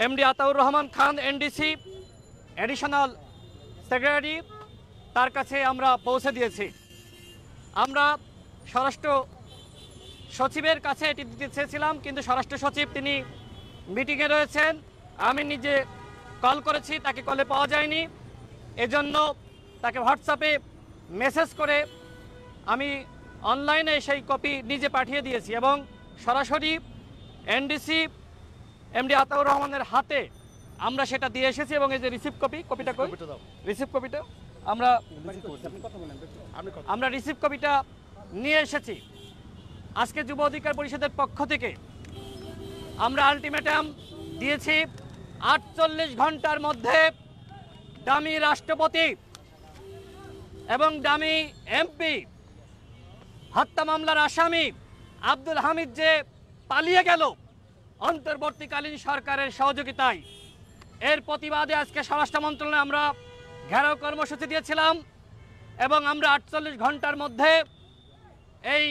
MD Ataur Rahman Khan NDC additional secretary, তার কাছে আমরা পৌঁছে দিয়েছি। আমরা স্বরাষ্ট্র সচিবের কাছে এটি দিতে চেয়েছিলাম, কিন্তু স্বরাষ্ট্র সচিব তিনি মিটিংয়ে রয়েছেন। আমি নিজে কল করেছি, তাকে কলে পাওয়া যায়নি, এজন্য তাকে হোয়াটসঅ্যাপে মেসেজ করে আমি অনলাইনে সেই কপি নিজে পাঠিয়ে দিয়েছি এবং সরাসরি এনডিসি এমডি আতাউর রহমানের হাতে আমরা সেটা দিয়ে এসেছি। এবং এই যে কপিটা আমরা রিসিভ কপিটা নিয়ে এসেছি। আজকে যুব অধিকার পরিষদের পক্ষ থেকে আমরা আলটিমেটাম দিয়েছি 48 ঘন্টার মধ্যে ডামি রাষ্ট্রপতি এবং ডামি এমপি হত্যা মামলার আসামি আব্দুল হামিদ যে পালিয়ে গেল অন্তর্বর্তীকালীন সরকারের সহযোগিতায়, এর প্রতিবাদে আজকে স্বরাষ্ট্র মন্ত্রণালয়ে আমরা ঘেরাও কর্মসূচি দিয়েছিলাম এবং আমরা 48 ঘন্টার মধ্যে এই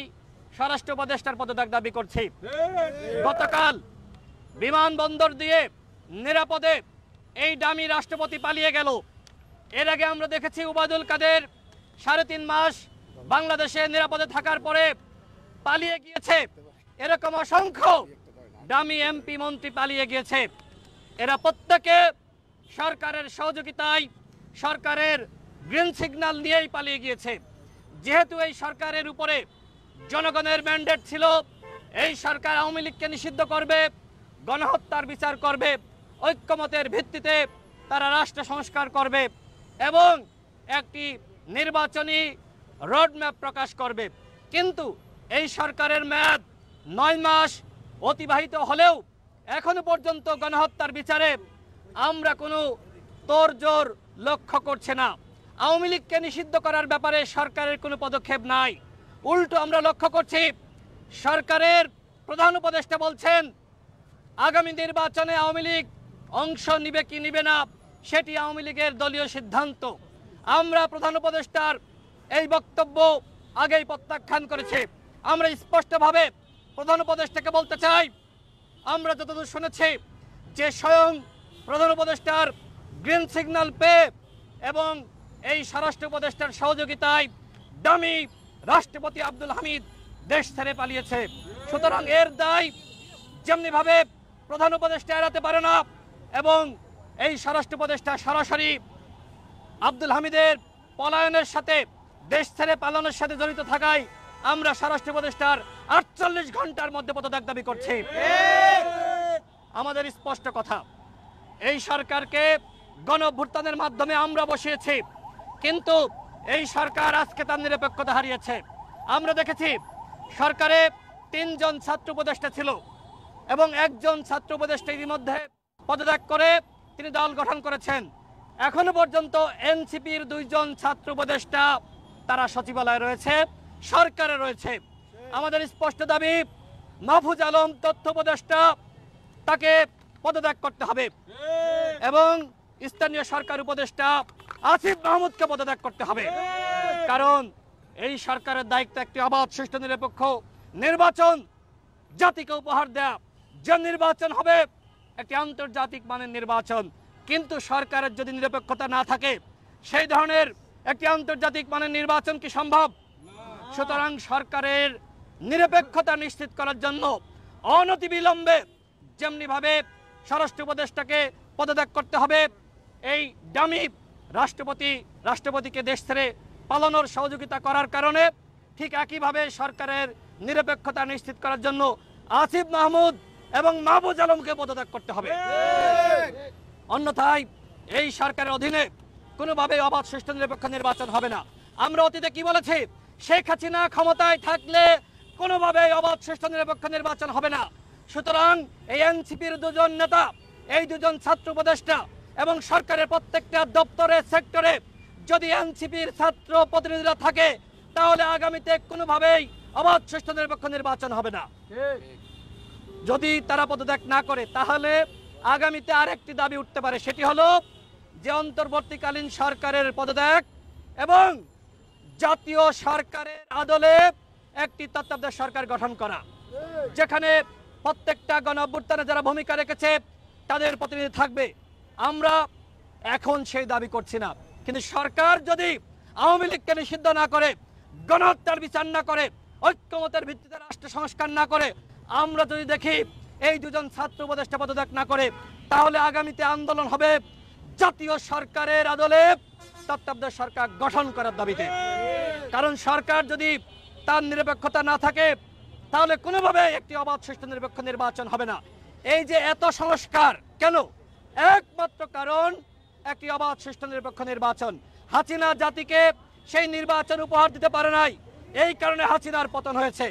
স্বরাষ্ট্র উপদেষ্টার পদত্যাগ দাবি করছি। গতকাল বিমানবন্দর দিয়ে নিরাপদে এই ডামি রাষ্ট্রপতি পালিয়ে গেল। এর আগে আমরা দেখেছি উবায়দুল কাদের 3.5 মাস বাংলাদেশে নিরাপদে থাকার পরে পালিয়ে গিয়েছে। এরকম অসংখ্য ডামি এমপি মন্ত্রী পালিয়ে গিয়েছে। এরা প্রত্যেকে সরকারের সহযোগিতায়, সরকারের গ্রিন সিগন্যাল নিয়েই পালিয়ে গিয়েছে। যেহেতু এই সরকারের উপরে জনগণের ম্যান্ডেট ছিল, এই সরকার আওয়ামী লীগকে নিষিদ্ধ করবে, গণহত্যার বিচার করবে, ঐক্যমতের ভিত্তিতে তারা রাষ্ট্র সংস্কার করবে এবং একটি নির্বাচনী রোডম্যাপ প্রকাশ করবে। কিন্তু এই সরকারের মেয়াদ 9 মাস অতিবাহিত হলেও এখনো পর্যন্ত গণহত্যার বিচারে আমরা কোনো তোড়জোড় লক্ষ্য করছে না। আওয়ামী লীগকে নিষিদ্ধ করার ব্যাপারে সরকারের কোনো পদক্ষেপ নাই। উল্টো আমরা লক্ষ্য করছি সরকারের প্রধান উপদেষ্টা বলছেন আগামী নির্বাচনে আওয়ামী লীগ অংশ নিবে কি নিবে না সেটি আওয়ামী লীগের দলীয় সিদ্ধান্ত। আমরা প্রধান উপদেষ্টার এই বক্তব্য আগেই প্রত্যাখ্যান করেছি। আমরা স্পষ্টভাবে প্রধান উপদেষ্টাকে বলতে চাই, আমরা যতদূর শুনেছি যে স্বয়ং প্রধান উপদেষ্টার গ্রিন সিগন্যাল পেয়ে এবং এই স্বরাষ্ট্র উপদেষ্টার সহযোগিতায় ডামি রাষ্ট্রপতি আব্দুল হামিদ দেশ ছেড়ে পালিয়েছে। সুতরাং এর দায় যেমনিভাবে প্রধান উপদেষ্টা এড়াতে পারে না এবং এই স্বরাষ্ট্র উপদেষ্টা সরাসরি আব্দুল হামিদের পলায়নের সাথে, দেশ ছেড়ে পালানোর সাথে জড়িত থাকায় আমরা স্বরাষ্ট্র উপদেষ্টার 48 ঘন্টার মধ্যে পদত্যাগ দাবি করছি। আমাদের স্পষ্ট কথা, এই সরকারকে গণঅভ্যুত্থানের মাধ্যমে আমরা বসিয়েছি, কিন্তু এই সরকার আজকে তার নিরপেক্ষতা হারিয়েছে। আমরা দেখেছি সরকারে 3 জন ছাত্র উপদেষ্টা ছিল এবং 1 জন ছাত্র উপদেষ্টা ইতিমধ্যে পদত্যাগ করে তিনি দল গঠন করেছেন। এখনো পর্যন্ত এনসিপির 2 জন ছাত্র উপদেষ্টা তারা সচিবালয়ে রয়েছে, সরকারে রয়েছে। আমাদের স্পষ্ট দাবি মাহফুজ আলম তথ্য উপদেষ্টা, তাকে পদত্যাগ করতে হবে এবং স্থানীয় সরকার উপদেষ্টা আসিফ মাহমুদকে পদত্যাগ করতে হবে। কারণ এই সরকারের দায়িত্ব একটি অবাধ সুষ্ঠু নিরপেক্ষ নির্বাচন জাতিকে উপহার দেয়া। যে নির্বাচন হবে একটি আন্তর্জাতিক মানের নির্বাচন, কিন্তু সরকারের যদি নিরপেক্ষতা না থাকে সেই ধরনের একটি আন্তর্জাতিক মানের নির্বাচন কি সম্ভব? সুতরাং সরকারের নিরপেক্ষতা নিশ্চিত করার জন্য অনতিবিলম্বে যেমনিভাবে স্বরাষ্ট্র উপদেষ্টাকে পদত্যাগ করতে হবে, এই ডামি রাষ্ট্রপতিকে দেশ ছেড়ে পালানোর সহযোগিতা করার কারণে ঠিক একইভাবে সরকারের নিরপেক্ষতা নিশ্চিত করার জন্য আসিফ মাহমুদ এবং মাহফুজ আলমকে পদত্যাগ করতে হবে। অন্যথায় এই সরকারের অধীনে কোনোভাবে অবাধ সুষ্ঠু নিরপেক্ষ নির্বাচন হবে না। আমরা অতীতে কি বলেছি, শেখ হাসিনা ক্ষমতায় থাকলে কোনোভাবে অবাধ সুষ্ঠু নিরপেক্ষ নির্বাচন হবে না। সুতরাং এই এনসিপির 2 জন নেতা, এই 2 জন ছাত্র উপদেষ্টা এবং সরকারের প্রত্যেকটা দপ্তরে সেক্টরে যদি এনসিপির ছাত্র প্রতিনিধিরা থাকে তাহলে আগামীতে কোনোভাবেই অবাধ সুষ্ঠু নিরপেক্ষ নির্বাচন হবে না। যদি তারা পদত্যাগ না করে তাহলে আগামীতে আরেকটি দাবি উঠতে পারে, সেটি হলো যে অন্তর্বর্তীকালীন সরকারের পদত্যাগ এবং জাতীয় সরকারের আদলে একটি তত্ত্বাবধায়ক সরকার গঠন করা, যেখানে প্রত্যেকটা গণ অভ্যুত্থানে যারা ভূমিকা রেখেছে তাদের প্রতিনিধি থাকবে। আমরা এখন সেই দাবি করছি না, কিন্তু সরকার যদি আওয়ামী লীগকে নিষিদ্ধ না করে, গণহত্যার বিচার না করে, ঐক্যমতের ভিত্তিতে রাষ্ট্র সংস্কার না করে, আমরা যদি দেখি এই দুজন ছাত্র উপদেষ্টা পদত্যাগ না করে, তাহলে আগামীতে আন্দোলন হবে জাতীয় সরকারের আদলে তত্ত্বাবধায়ক সরকার গঠন করার দাবিতে। কারণ সরকার যদি তার নিরপেক্ষতা না থাকে, তাহলে কোনোভাবে একটি অবাধ সুষ্ঠু নিরপেক্ষ নির্বাচন হবে না। এই যে এত সংস্কার কেন? একমাত্র কারণ একটি অবাধ সুষ্ঠু নিরপেক্ষ নির্বাচন। হাসিনা জাতিকে সেই নির্বাচন উপহার দিতে পারে নাই, এই কারণে হাসিনার পতন হয়েছে।